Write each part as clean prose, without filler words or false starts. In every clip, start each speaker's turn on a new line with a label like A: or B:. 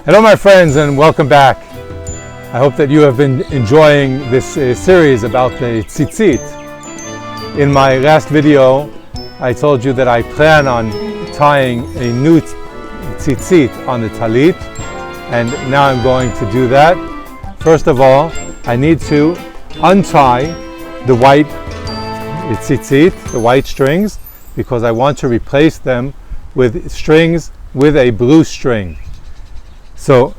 A: Hello my friends, and welcome back. I hope that you have been enjoying this series about the tzitzit. In my last video I told you that I plan on tying a new tzitzit on the talit, and now I'm going to do that. First of all, I need to untie the white tzitzit, the white strings, because I want to replace them with strings with a blue string. So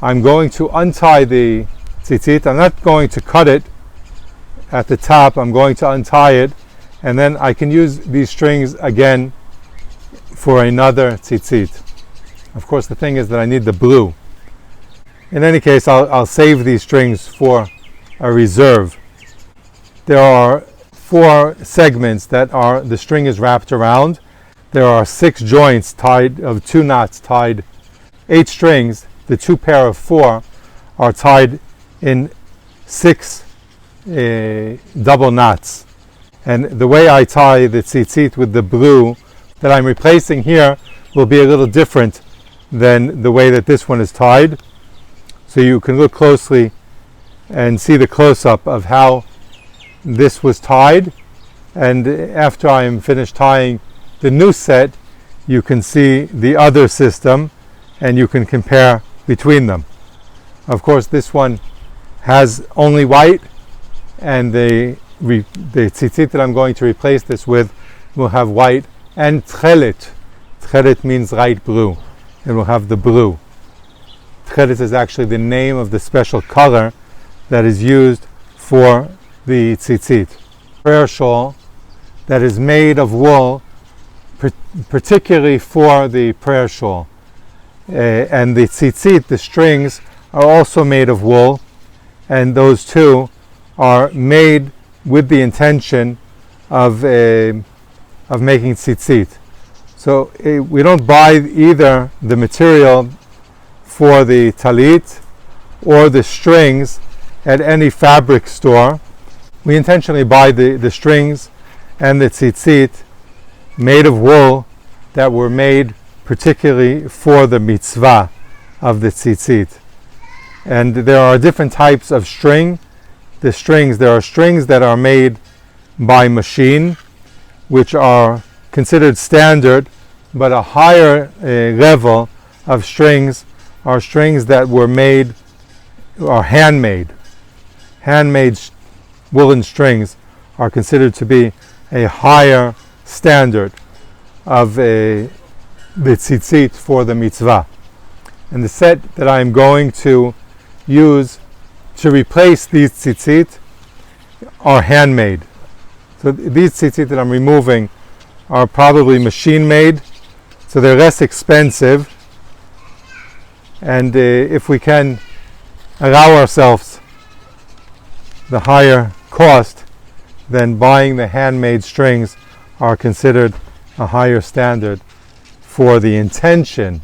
A: I'm going to untie the tzitzit. I'm not going to cut it at the top. I'm going to untie it, and then I can use these strings again for another tzitzit. Of course, the thing is that I need the blue. In any case, I'll save these strings for a reserve. There are 4 segments that the string is wrapped around. There are 6 joints tied, of 2 knots tied. 8 strings, the 2 pair of 4, are tied in 6 double knots. And the way I tie the tzitzit with the blue that I'm replacing here will be a little different than the way that this one is tied. So you can look closely and see the close-up of how this was tied. And after I am finished tying the new set, you can see the other system, and you can compare between them. Of course, this one has only white, and the tzitzit that I'm going to replace this with will have white and techelet. Techelet means light blue. It will have the blue. Techelet is actually the name of the special color that is used for the tzitzit. Prayer shawl that is made of wool, particularly for the prayer shawl. And the tzitzit, the strings, are also made of wool, and those two are made with the intention of making tzitzit. So we don't buy either the material for the talit or the strings at any fabric store. We intentionally buy the strings and the tzitzit made of wool that were made particularly for the mitzvah of the tzitzit. And there are different types of string. There are strings that are made by machine, which are considered standard, but a higher level of strings are strings that were made, or handmade. Handmade woolen strings are considered to be a higher standard of the tzitzit for the mitzvah. And the set that I am going to use to replace these tzitzit are handmade. So these tzitzit that I'm removing are probably machine made, so they're less expensive. And if we can allow ourselves the higher cost, then buying the handmade strings are considered a higher standard for the intention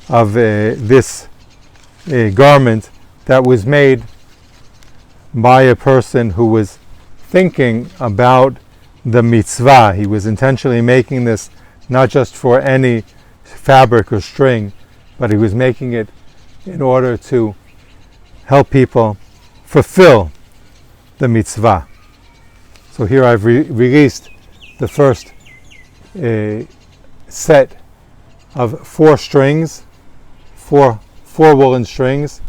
A: of this garment that was made by a person who was thinking about the mitzvah. He was intentionally making this not just for any fabric or string, but he was making it in order to help people fulfill the mitzvah. So here I've released the first set of 4 strings, four woolen strings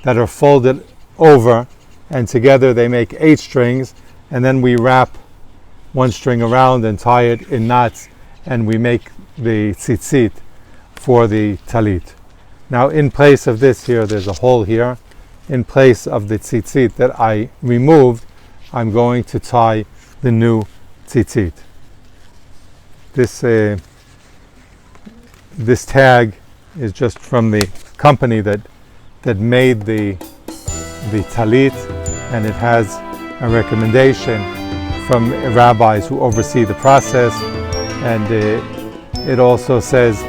A: that are folded over, and together they make 8 strings, and then we wrap 1 string around and tie it in knots, and we make the tzitzit for the talit. Now in place of this here, there's a hole here. In place of the tzitzit that I removed, I'm going to tie the new tzitzit. This tag is just from the company that made the talit, and it has a recommendation from rabbis who oversee the process, and it also says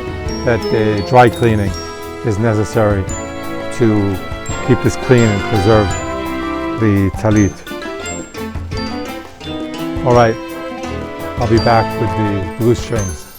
A: that dry cleaning is necessary to keep this clean and preserve the talit. All right, I'll be back with the blue strings.